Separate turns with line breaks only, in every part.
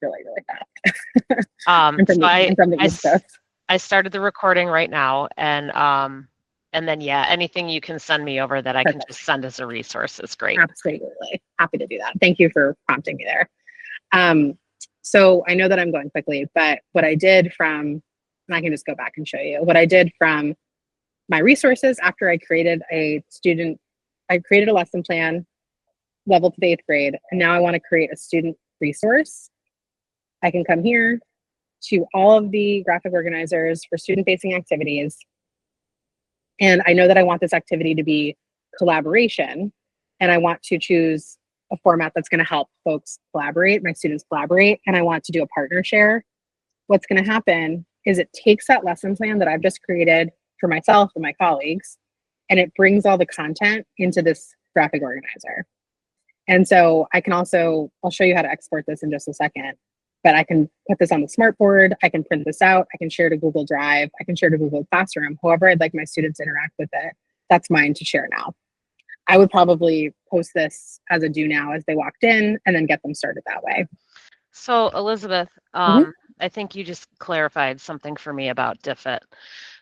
really, really fast.
Um,
I'm from
so I,
the
I,
East
s-
Coast.
I started the recording right now, and then yeah, anything you can send me over that I can
Perfect.
just send as a resource is great.
Absolutely. Happy to do that. Thank you for prompting me there. Um, so I know that I'm going quickly, but what I did from, and I can just go back and show you what I did from my resources after I created I created a lesson plan level to the 8th grade, and now I want to create a student resource. I can come here to all of the graphic organizers for student facing activities. And I know that I want this activity to be collaboration, and I want to choose a format that's going to help folks collaborate, my students collaborate, and I want to do a partner share. What's going to happen is it takes that lesson plan that I've just created for myself and my colleagues, and it brings all the content into this graphic organizer. And so I can also, I'll show you how to export this in just a second, but I can put this on the smartboard, I can print this out, I can share to Google Drive, I can share to Google Classroom, however I'd like my students to interact with it, that's mine to share now. I would probably post this as a do now as they walked in and then get them started that way.
So Elizabeth,
Mhm.
I think you just clarified something for me about Diffit.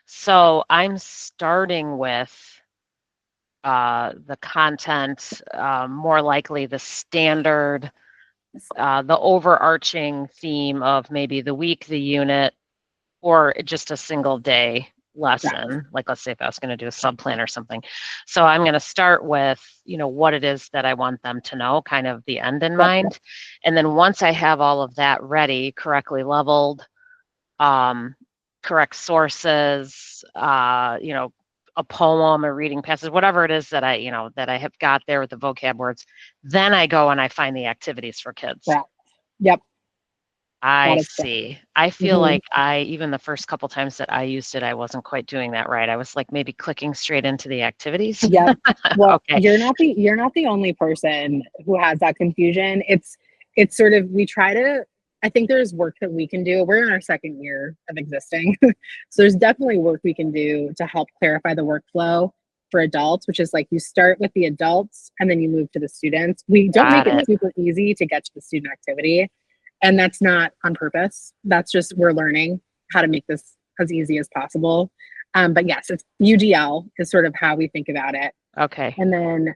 So I'm starting with the content, more likely the standard, the overarching theme of maybe the week, the unit, or just a single day
Correct.
lesson. Like, let's say if I was going to do a sub plan or something. So I'm going to start with, what it is that I want them to know, kind of the end in
Yep.
mind. And then once I have all of that ready, correctly leveled, correct sources, a poem, a reading passage, whatever it is that that I have got there with the vocab words, then I go and I find the activities for kids.
Correct. Yep.
I
That is correct.
see. I feel
Mm-hmm.
like even the first couple times that I used it, I wasn't quite doing that right. I was like maybe clicking straight into the activities.
Yep. Well,
Okay.
you're not the only person who has that confusion. It's sort of, we try to, I think there's work that we can do. We're in our second year of existing. So there's definitely work we can do to help clarify the workflow for adults, which is like you start with the adults and then you move to the students. We don't make
Got
it
it.
super easy to get to the student activity. And that's not on purpose. That's just, we're learning how to make this as easy as possible. But yes, it's UGL is sort of how we think about it.
Okay.
And then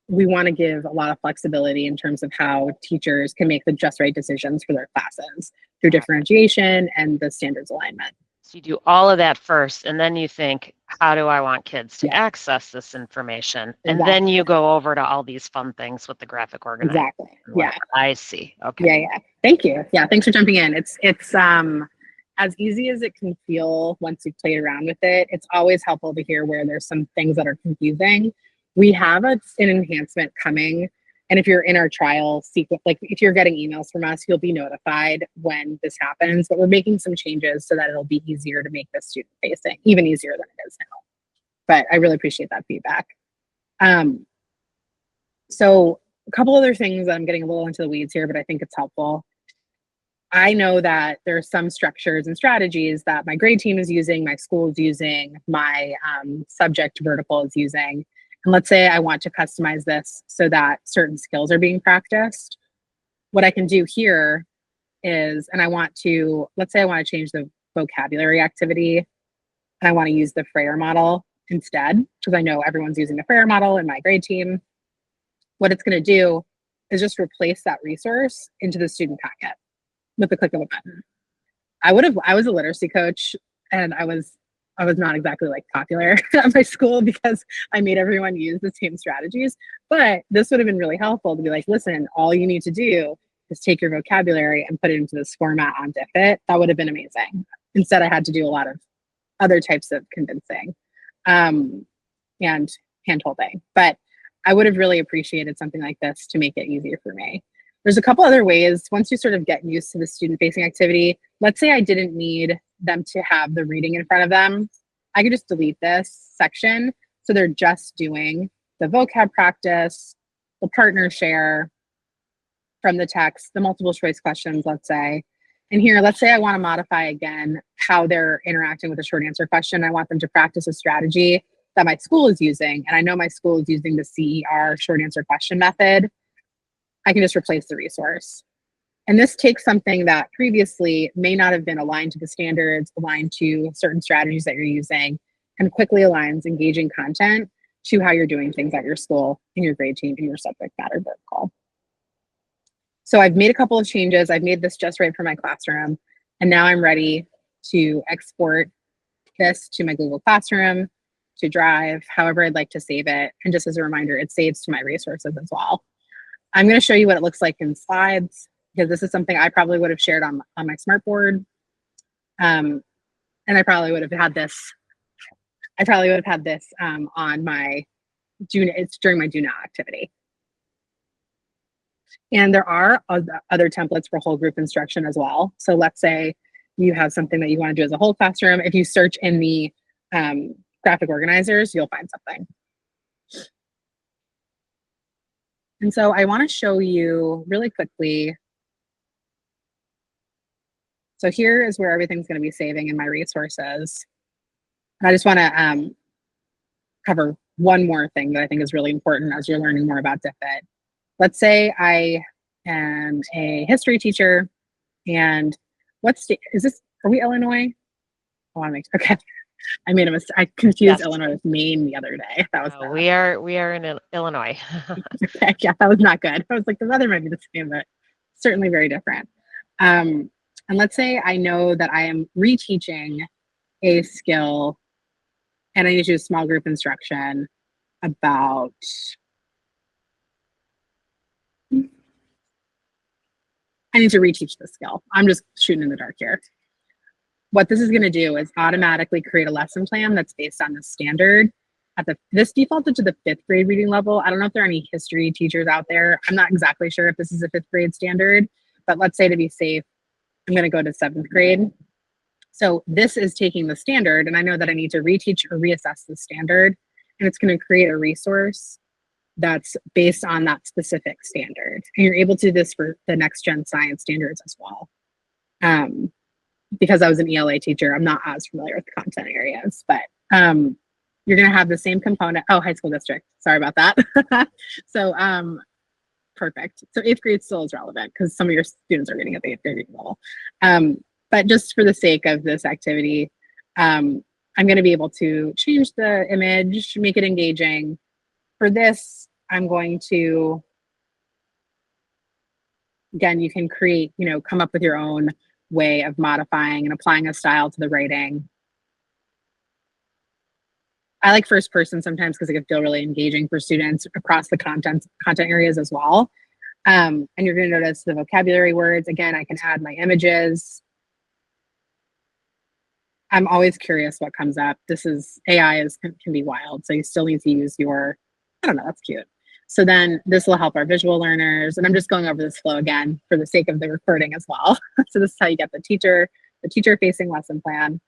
we want to give a lot of flexibility in terms of how teachers can make the just right decisions for their classes through
Got it.
differentiation and the standards alignment.
So you do all of that first, and then you think, how do I want kids to
Yeah,
access this information? And then
exactly.
you go over to all these fun things with the graphic organizer
Exactly.
and
Yeah.
whatever. I see.
Yeah.
Okay.
Yeah. Thank you. Yeah. Thanks for jumping in. It's as easy as it can feel once you've played around with it. It's always helpful to hear where there's some things that are confusing. We have an enhancement coming. And if you're in our trial sequence, like if you're getting emails from us, you'll be notified when this happens. But we're making some changes so that it'll be easier to make this student facing, even easier than it is now. But I really appreciate that feedback. So a couple other things, I'm getting a little into the weeds here, but I think it's helpful. I know that there are some structures and strategies that my grade team is using, my school is using, my subject vertical is using. And let's say I want to customize this so that certain skills are being practiced. What I can do here is, and I want to, let's say I want to change the vocabulary activity and I want to use the Frayer model instead, because I know everyone's using the Frayer model in my grade team. What it's going to do is just replace that resource into the student packet with the click of a button. I was a literacy coach and I was not exactly like popular at my school because I made everyone use the same strategies, but this would have been really helpful to be like, listen, all you need to do is take your vocabulary and put it into this format on Diffit. That would have been amazing. Instead, I had to do a lot of other types of convincing and hand holding, but I would have really appreciated something like this to make it easier for me. There's a couple other ways. Once you sort of get used to the student facing activity, let's say I didn't need them to have the reading in front of them. I could just delete this section. So they're just doing the vocab practice, the partner share from the text, the multiple choice questions, let's say. And here, let's say I want to modify again how they're interacting with a short answer question. I want them to practice a strategy that my school is using. And I know my school is using the CER short answer question method. I can just replace the resource. And this takes something that previously may not have been aligned to the standards, aligned to certain strategies that you're using, and quickly aligns engaging content to how you're doing things at your school, in your grade team, in your subject matter vertical. So I've made a couple of changes. I've made this just right for my classroom. And now I'm ready to export this to my Google Classroom, to Drive, however I'd like to save it. And just as a reminder, it saves to my resources as well. I'm going to show you what it looks like in slides, because this is something I probably would have shared on my smartboard. And I probably would have had this. On my during my do now activity. And there are other templates for whole group instruction as well. So let's say you have something that you want to do as a whole classroom. If you search in the graphic organizers, you'll find something. And so I want to show you really quickly. So here is where everything's going to be saving in my resources. And I just want to cover one more thing that I think is really important as you're learning more about Diffit. Let's say I am a history teacher, and what state is this? Are we Illinois? I want to make sure. Okay. I made a mistake. I confused Illinois with Maine the other day. That was bad.
We are in Illinois.
Okay, yeah, that was not good. I was like, the weather might be the same, but certainly very different. And let's say I know that I am reteaching a skill, and I need to do small group instruction about I need to reteach the skill. I'm just shooting in the dark here. What this is going to do is automatically create a lesson plan that's based on the standard. This defaulted to the 5th grade reading level. I don't know if there are any history teachers out there. I'm not exactly sure if this is a 5th grade standard, but let's say to be safe, I'm going to go to 7th grade. So this is taking the standard, and I know that I need to reteach or reassess the standard, and it's going to create a resource that's based on that specific standard. And you're able to do this for the next gen science standards as well. Because I was an ELA teacher, I'm not as familiar with the content areas, but you're going to have the same component. Oh, high school district. Sorry about that. So perfect. So 8th grade still is relevant because some of your students are reading at the 8th grade level. But just for the sake of this activity, I'm going to be able to change the image, make it engaging. For this, I'm going to, again, you can create, come up with your own way of modifying and applying a style to the writing. I like first person sometimes because it can feel really engaging for students across the content areas as well. And you're going to notice the vocabulary words. Again, I can add my images. I'm always curious what comes up. AI can be wild, so you still need to use your, I don't know, that's cute. So then this will help our visual learners. And I'm just going over this flow again for the sake of the recording as well. So this is how you get the teacher facing lesson plan.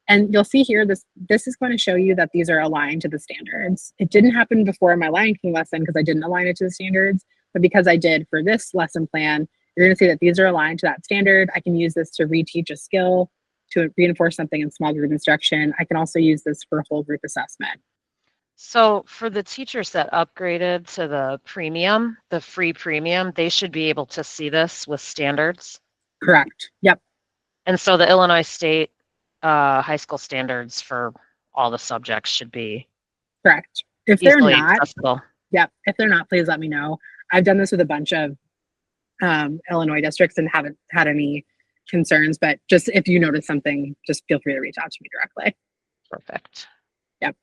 And you'll see here, this is going to show you that these are aligned to the standards. It didn't happen before in my Lion King lesson because I didn't align it to the standards, but because I did for this lesson plan, you're going to see that these are aligned to that standard. I can use this to reteach a skill, to reinforce something in small group instruction. I can also use this for whole group assessment.
So for the teachers that upgraded to the premium, the free premium, they should be able to see this with standards.
Correct. Yep.
And so the Illinois State high school standards for all the subjects should be
correct. If they're not,
accessible.
Yep. If they're not, please let me know. I've done this with a bunch of Illinois districts and haven't had any concerns, but just if you notice something, just feel free to reach out to me directly.
Perfect.
Yep.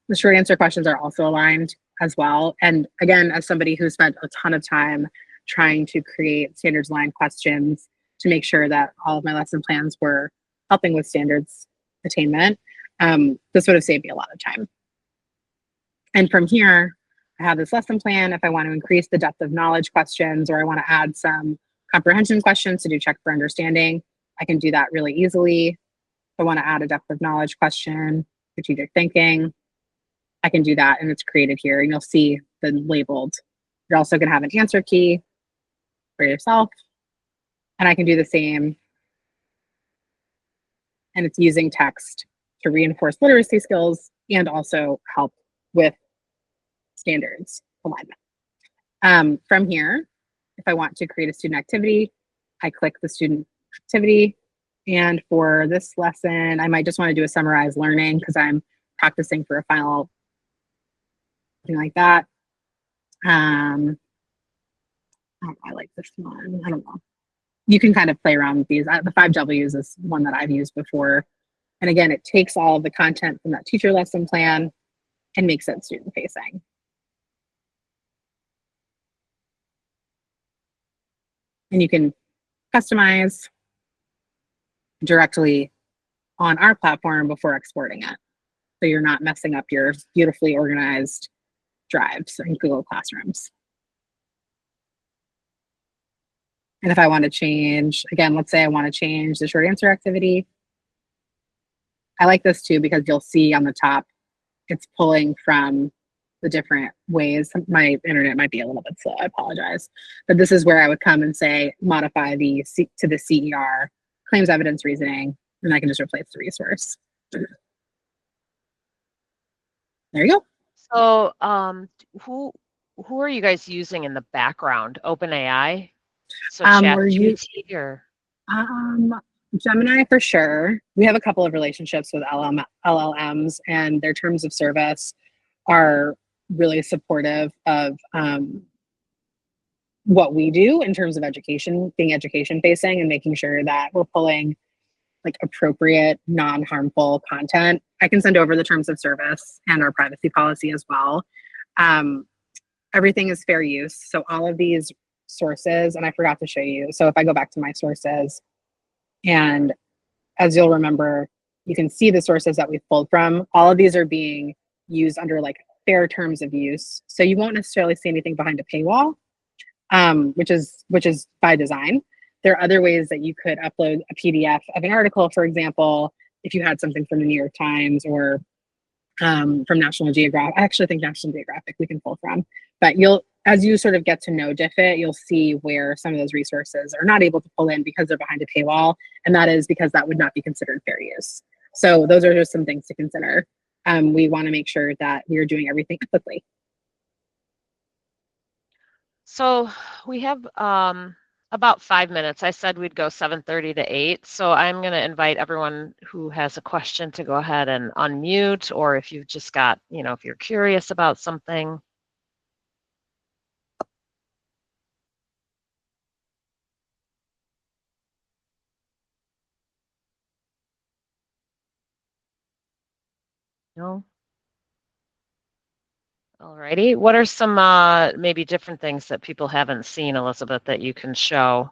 The short answer questions are also aligned as well. And again, as somebody who spent a ton of time trying to create standards aligned questions to make sure that all of my lesson plans were helping with standards attainment, this would have saved me a lot of time. And from here, I have this lesson plan. If I want to increase the depth of knowledge questions, or I want to add some comprehension questions to do check for understanding, I can do that really easily. If I want to add a depth of knowledge question, strategic thinking, I can do that, and it's created here. And you'll see the labeled. You're also going to have an answer key for yourself, and I can do the same. And it's using text to reinforce literacy skills and also help with standards alignment. From here, if If I want to create a student activity, I click the student activity. And for this lesson, I might just want to do a summarized learning because I'm practicing for a final, something like that. I like this one. I don't know. You can kind of play around with these. The 5Ws is one that I've used before. And again, it takes all of the content from that teacher lesson plan and makes it student facing. And you can customize directly on our platform before exporting it. So you're not messing up your beautifully organized drives in Google Classrooms. And if I want to change, again, let's say I want to change the short answer activity. I like this too because you'll see on the top, it's pulling from the different ways. My internet might be a little bit slow, I apologize. But this is where I would come and say, modify the to the CER, claims evidence reasoning, and I can just replace the resource. There you go.
So who are you guys using in the background? OpenAI? So ChatGPT or?
Gemini for sure. We have a couple of relationships with LLMs, and their terms of service are really supportive of what we do in terms of education, being education facing and making sure that we're pulling like appropriate, non-harmful content. I can send over the terms of service and our privacy policy as well. Everything is fair use. So all of these sources, and I forgot to show you. So if I go back to my sources, and as you'll remember, you can see the sources that we've pulled from. All of these are being used under like fair terms of use. So you won't necessarily see anything behind a paywall, which is by design. There are other ways that you could upload a PDF of an article, for example, if you had something from the New York Times or from National Geographic. I actually think National Geographic we can pull from. But as you sort of get to know Diffit, you'll see where some of those resources are not able to pull in because they're behind a paywall. And that is because that would not be considered fair use. So those are just some things to consider. We want to make sure that we're doing everything ethically.
So we have about 5 minutes. I said we'd go 7:30 to 8. So I'm going to invite everyone who has a question to go ahead and unmute, or if you've just got, if you're curious about something. No? Alrighty. What are some maybe different things that people haven't seen, Elizabeth, that you can show?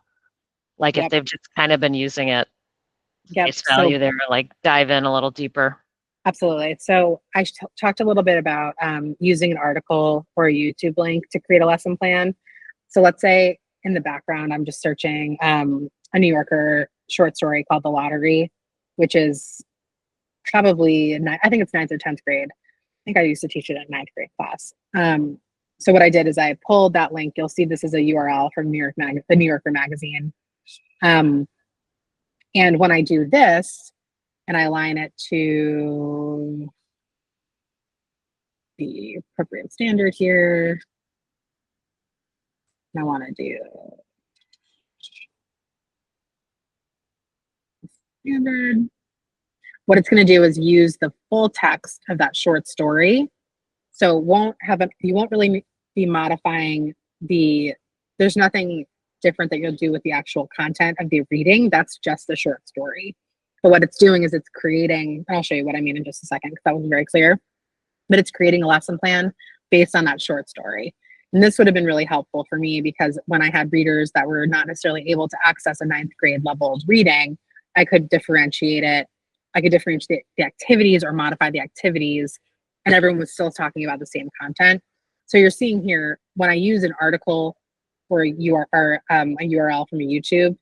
Like if they've just kind of been using it, face value there, like dive in a little deeper.
Absolutely. So I talked a little bit about using an article or a YouTube link to create a lesson plan. So let's say in the background, I'm just searching a New Yorker short story called The Lottery, which is probably, I think it's 9th or 10th grade. I think I used to teach it in 9th grade class. So what I did is I pulled that link. You'll see this is a URL from the New Yorker magazine. And when I do this, and I align it to the appropriate standard here, and I want to do standard. What it's going to do is use the full text of that short story. So you won't really be modifying there's nothing different that you'll do with the actual content of the reading. That's just the short story. But what it's doing is it's creating, I'll show you what I mean in just a second because that wasn't very clear, but it's creating a lesson plan based on that short story. And this would have been really helpful for me because when I had readers that were not necessarily able to access a 9th grade level reading, I could differentiate it. I could differentiate the activities or modify the activities, and everyone was still talking about the same content. So you're seeing here, when I use an article or a URL from a YouTube,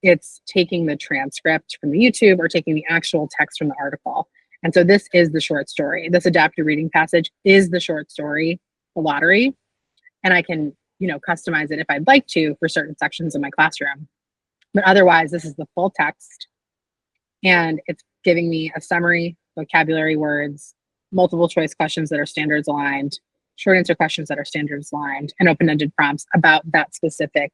it's taking the transcript from the YouTube or taking the actual text from the article. And so this is the short story. This adaptive reading passage is the short story, The Lottery. And I can, customize it if I'd like to for certain sections of my classroom. But otherwise, this is the full text. And it's giving me a summary, vocabulary words, multiple choice questions that are standards aligned, short answer questions that are standards aligned, and open-ended prompts about that specific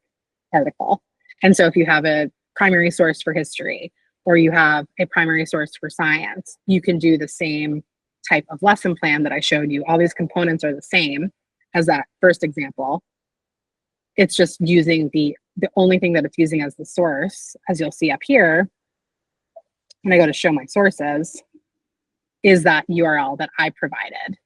article. And so if you have a primary source for history or you have a primary source for science, you can do the same type of lesson plan that I showed you. All these components are the same as that first example. It's just using the only thing that it's using as the source, as you'll see up here, when I go to show my sources, is that URL that I provided.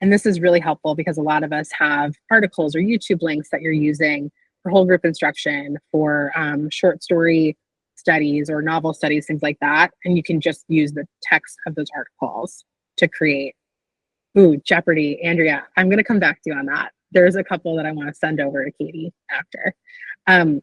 And this is really helpful because a lot of us have articles or YouTube links that you're using for whole group instruction, for short story studies or novel studies, things like that. And you can just use the text of those articles to create. Ooh, Jeopardy, Andrea, I'm going to come back to you on that. There's a couple that I want to send over to Katie after.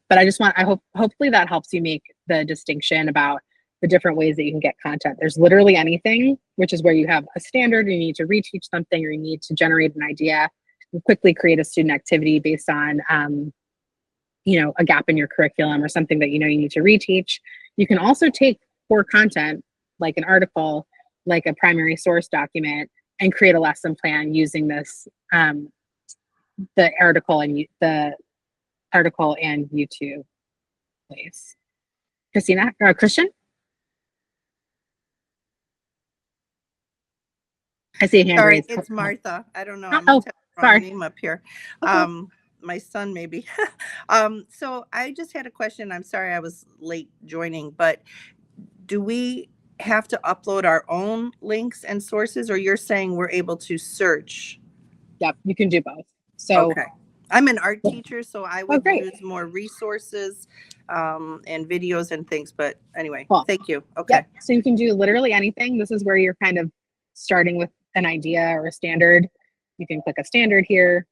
But hopefully that helps you make the distinction about the different ways that you can get content. There's literally anything, which is where you have a standard, you need to reteach something, or you need to generate an idea, and quickly create a student activity based on, a gap in your curriculum or something that you need to reteach. You can also take core content, like an article, like a primary source document, and create a lesson plan using this, the article and YouTube place. Christian? I see a hand
Sorry,
raised.
it's Martha. I don't know. I must have the wrong name up here. Okay. My son, maybe. So I just had a question. I'm sorry I was late joining, but do we have to upload our own links and sources, or you're saying we're able to search?
Yep, you can do both. So
okay. I'm an art teacher, so I would use more resources and videos and things. But anyway, cool. Thank you. Okay.
Yep. So you can do literally anything. This is where you're kind of starting with an idea or a standard. You can click a standard here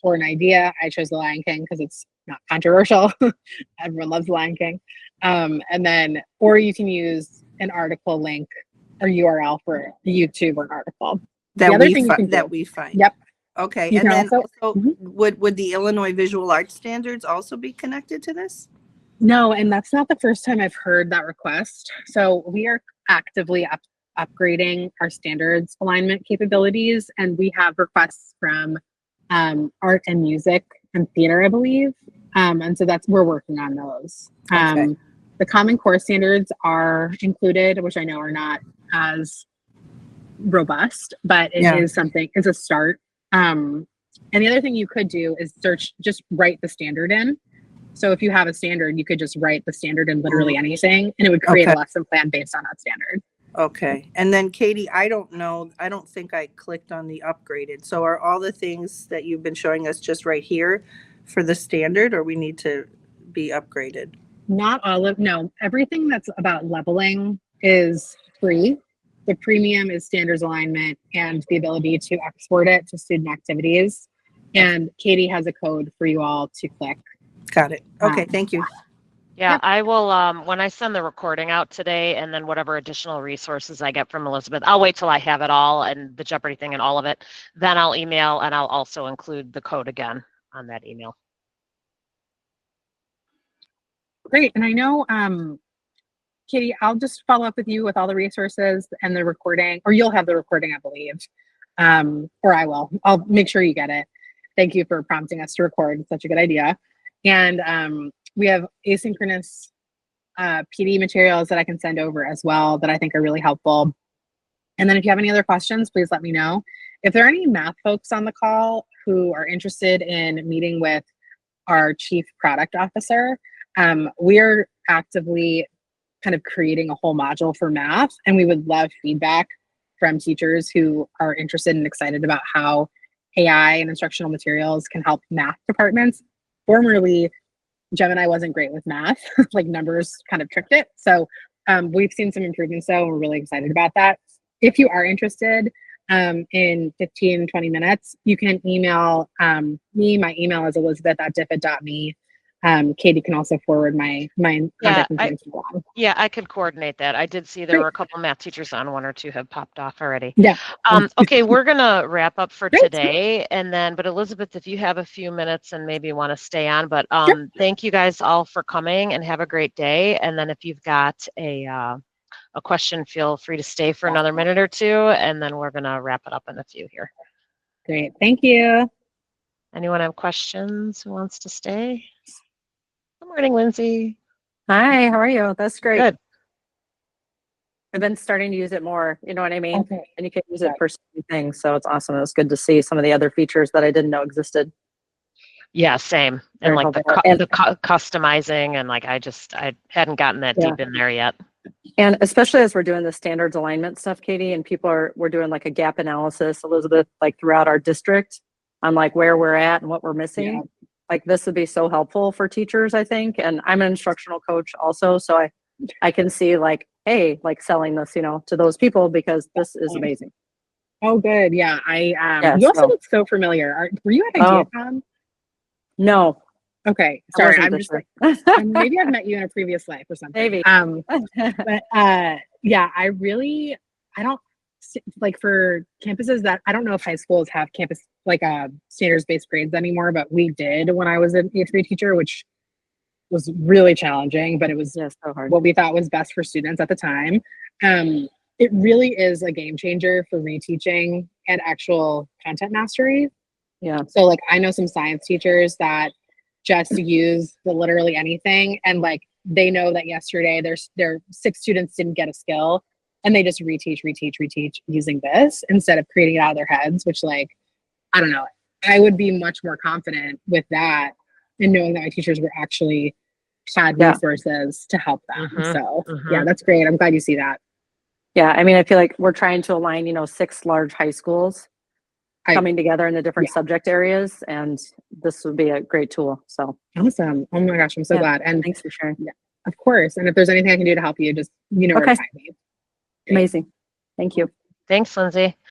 or an idea. I chose The Lion King because it's not controversial. Everyone loves The Lion King. Or you can use an article link or URL for YouTube or an article.
That we find.
Yep.
Okay. And then also, would the Illinois Visual Arts Standards also be connected to this?
No, and that's not the first time I've heard that request. So we are actively upgrading our standards alignment capabilities, and we have requests from art and music and theater, I believe. And so we're working on those. Okay. The Common Core standards are included, which I know are not as robust, but it is something, it's a start. And the other thing you could do is just write the standard in. So if you have a standard, you could just write the standard in literally anything, and it would create a lesson plan based on that standard.
Okay. And then Katie, I don't know, I don't think I clicked on the upgraded. So are all the things that you've been showing us just right here for the standard, or we need to be upgraded?
No, everything that's about leveling is free. The premium is standards alignment and the ability to export it to student activities. And Katie has a code for you all to click.
Got it. Okay, thank you.
Yeah, yep. I will, when I send the recording out today and then whatever additional resources I get from Elizabeth, I'll wait till I have it all and the Jeopardy thing and all of it. Then I'll email, and I'll also include the code again on that email.
Great. And I know, Katie, I'll just follow up with you with all the resources and the recording, or you'll have the recording, I believe, or I will. I'll make sure you get it. Thank you for prompting us to record. It's such a good idea. And we have asynchronous PD materials that I can send over as well that I think are really helpful. And then if you have any other questions, please let me know. If there are any math folks on the call who are interested in meeting with our Chief Product Officer, we are actively kind of creating a whole module for math, and we would love feedback from teachers who are interested and excited about how AI and instructional materials can help math departments. Formerly, Gemini wasn't great with math, like numbers kind of tricked it. So we've seen some improvements though, and we're really excited about that. If you are interested in 15, 20 minutes, you can email me. My email is elizabeth@diffit.me. Katie can also forward my contact information along.
Yeah, I could coordinate that. I did see there were a couple math teachers on, 1 or 2 have popped off already.
Yeah.
Okay, we're gonna wrap up for today, and then, but Elizabeth, if you have a few minutes and maybe want to stay on, but thank you guys all for coming, and have a great day. And then if you've got a question, feel free to stay for another minute or 2, and then we're gonna wrap it up in a few here.
Great, thank you.
Anyone have questions who wants to stay? Morning, Lindsay.
Hi, how are you? That's great.
Good.
I've been starting to use it more, you know what I mean?
Okay.
And you can use it for certain things, so it's awesome. It was good to see some of the other features that I didn't know existed.
Yeah, same. And
Very
like
helpful. And
customizing, and like I hadn't gotten that
Yeah.
deep in there yet.
and especially as we're doing the standards alignment stuff, Katie, and we're doing like a gap analysis, Elizabeth, like throughout our district on like where we're at and what we're missing.
Yeah.
Like this would be so helpful for teachers, I think. And I'm an instructional coach also, so I can see like, hey, like selling this, to those people because this is amazing.
Oh, good. Yeah.
Yeah,
You also
so-
look so familiar. Were you at
Oh.
IdeaCon?
No.
Okay.
I
Sorry.
wasn't
I'm
this
just like,
year.
maybe I've met you in a previous life or something.
Maybe.
But yeah, I don't like for campuses that I don't know if high schools have campus like standards-based grades anymore, but we did when I was an A3 teacher, which was really challenging, but it was
Yeah, so hard.
what we thought was best for students at the time. It really is a game changer for reteaching and actual content mastery.
Yeah.
So like I know some science teachers that just use the literally anything, and like they know that yesterday their 6 students didn't get a skill, and they just reteach using this instead of creating it out of their heads, which like I don't know. I would be much more confident with that and knowing that my teachers were actually had
Yeah.
resources to help them.
Mhm,
So
mhm.
yeah, that's great. I'm glad you see that.
Yeah, I mean, I feel like we're trying to align, 6 large high schools coming together in the different subject areas, and this would be a great tool. So
Awesome. Oh my gosh, I'm so
Yeah,
glad. And
thanks for sharing.
yeah, of course. And if there's anything I can do to help you, just where to
Okay.
find me. Great.
Amazing. Thank you.
Thanks, Lindsay.